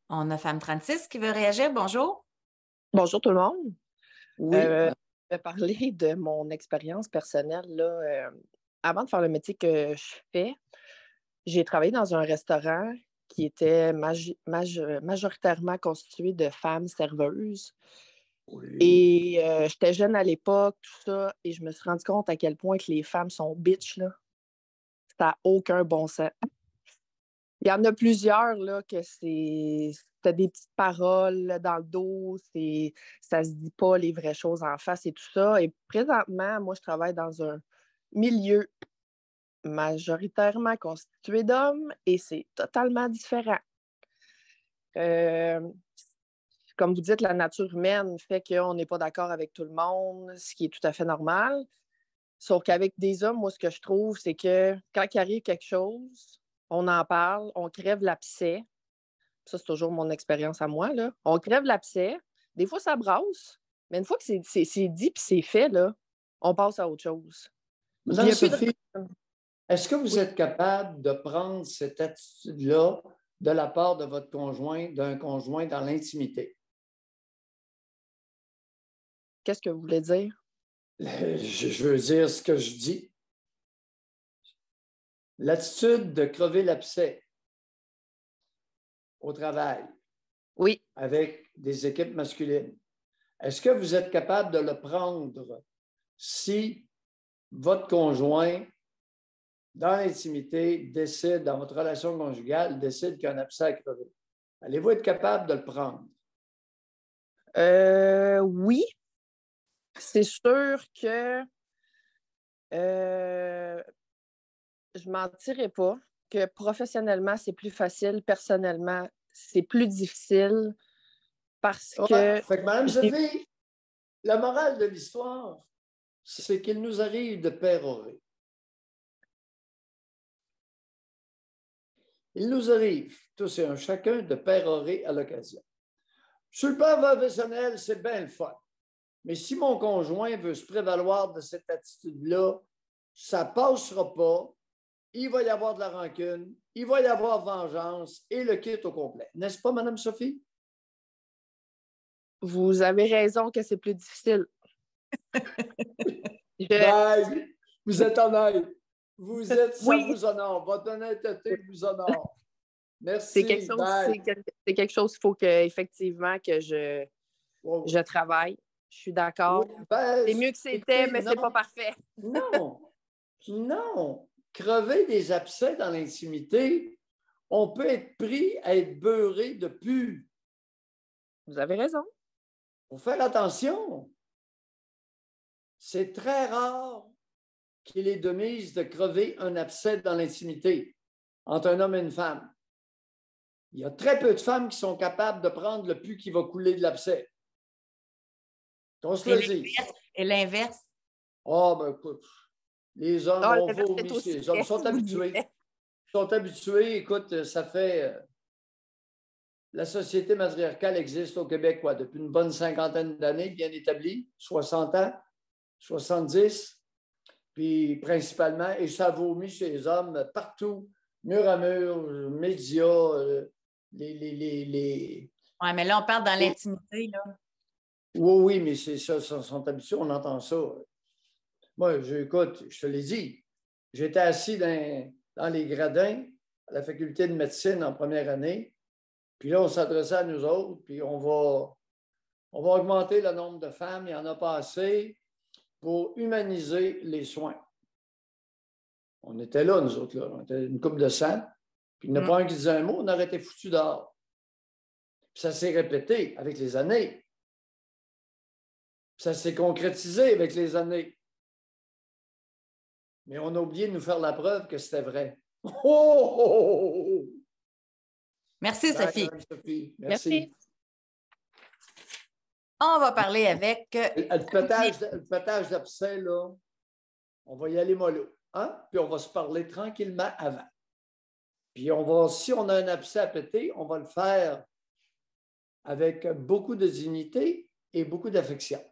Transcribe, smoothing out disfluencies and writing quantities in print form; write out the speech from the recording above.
On a Femme 36 qui veut réagir. Bonjour. Bonjour tout le monde. Oui, Je vais parler de mon expérience personnelle. Avant de faire le métier que je fais, j'ai travaillé dans un restaurant qui était majoritairement constitué de femmes serveuses. oui. Et j'étais jeune à l'époque, tout ça, et je me suis rendu compte à quel point que les femmes sont bitches, là. Ça n'a aucun bon sens. Il y en a plusieurs là, que t'as des petites paroles là, dans le dos, ça se dit pas les vraies choses en face et tout ça. Et présentement, moi, je travaille dans un milieu majoritairement constitué d'hommes et c'est totalement différent. Euh, Comme vous dites, la nature humaine fait qu'on n'est pas d'accord avec tout le monde, ce qui est tout à fait normal. Sauf qu'avec des hommes, moi, ce que je trouve, c'est que quand il arrive quelque chose, on en parle, on crève l'abcès. Ça, c'est toujours mon expérience à moi, là. On crève l'abcès. Des fois, ça brasse. Mais une fois que c'est dit et c'est fait, là, on passe à autre chose. Il Madame y a plus de... Sophie, est-ce que vous Oui. êtes capable de prendre cette attitude-là de la part de votre conjoint, d'un conjoint dans l'intimité? Qu'est-ce que vous voulez dire? Je veux dire ce que je dis. L'attitude de crever l'abcès au travail Oui. avec des équipes masculines. Est-ce que vous êtes capable de le prendre si votre conjoint, dans l'intimité, décide, dans votre relation conjugale, décide qu'il y a un abcès à crever? Allez-vous être capable de le prendre? Oui. C'est sûr que je mentirais pas que professionnellement, c'est plus facile. Personnellement, c'est plus difficile parce Ouais. que Fait que, Mme Sophie, la morale de l'histoire, c'est qu'il nous arrive de pérorer. Il nous arrive, tous et un chacun, de pérorer à l'occasion. Sur le plan professionnel, c'est bien le fun. Mais si mon conjoint veut se prévaloir de cette attitude-là, ça ne passera pas. Il va y avoir de la rancune, il va y avoir vengeance et le kit au complet. N'est-ce pas, Mme Sophie? vous avez raison que c'est plus difficile. Ben, vous êtes honnête. Vous êtes, ça Oui, vous honore. Votre honnêteté vous honore. c'est quelque Merci. chose, Bye. c'est quelque chose, il faut que, effectivement que Wow. je travaille. Je suis d'accord. Oui, ben, C'est mieux que c'était, écoutez, mais c'est pas non, parfait. non, non. Crever des abcès dans l'intimité, on peut être pris à être beurré de pu. Vous avez raison. Il faut faire attention. C'est très rare qu'il est de mise de crever un abcès dans l'intimité entre un homme et une femme. Il y a très peu de femmes qui sont capables de prendre le pu qui va couler de l'abcès. Qu'on se le dise. Et l'inverse. Ah, ben écoute, les hommes, Ah, on l'inverse, c'est vomit, aussi les hommes vrai, sont je vous habitués. dirais. Ils sont habitués, écoute, ça fait... la société matriarcale existe au Québec, quoi, depuis une bonne cinquantaine d'années, bien établie, 60 ans, 70, puis principalement, et ça vomit chez les hommes partout, mur à mur, médias, les... Oui, mais là, on parle dans l'intimité, là. Oui, oui, mais c'est ça, ils sont habitués, on entend ça. Moi, écoute, je te l'ai dit, j'étais assis dans les gradins à la faculté de médecine en première année, puis là, on s'adressait à nous autres, puis on va augmenter le nombre de femmes, il n'y en a pas assez pour humaniser les soins. On était là, nous autres, là. On était une couple de 100, puis il n'y en a pas un qui disait un mot, on aurait été foutus dehors. Puis ça s'est répété avec les années. Puis ça s'est concrétisé avec les années. Mais on a oublié de nous faire la preuve que c'était vrai. Oh, oh, oh, oh. Merci, Bye, Sophie. Sophie. Merci. Merci. On va parler avec... Le pétage d'abcès, là, on va y aller mollo. Hein? Puis on va se parler tranquillement avant. Puis si on a un abcès à péter, on va le faire avec beaucoup de dignité et beaucoup d'affection.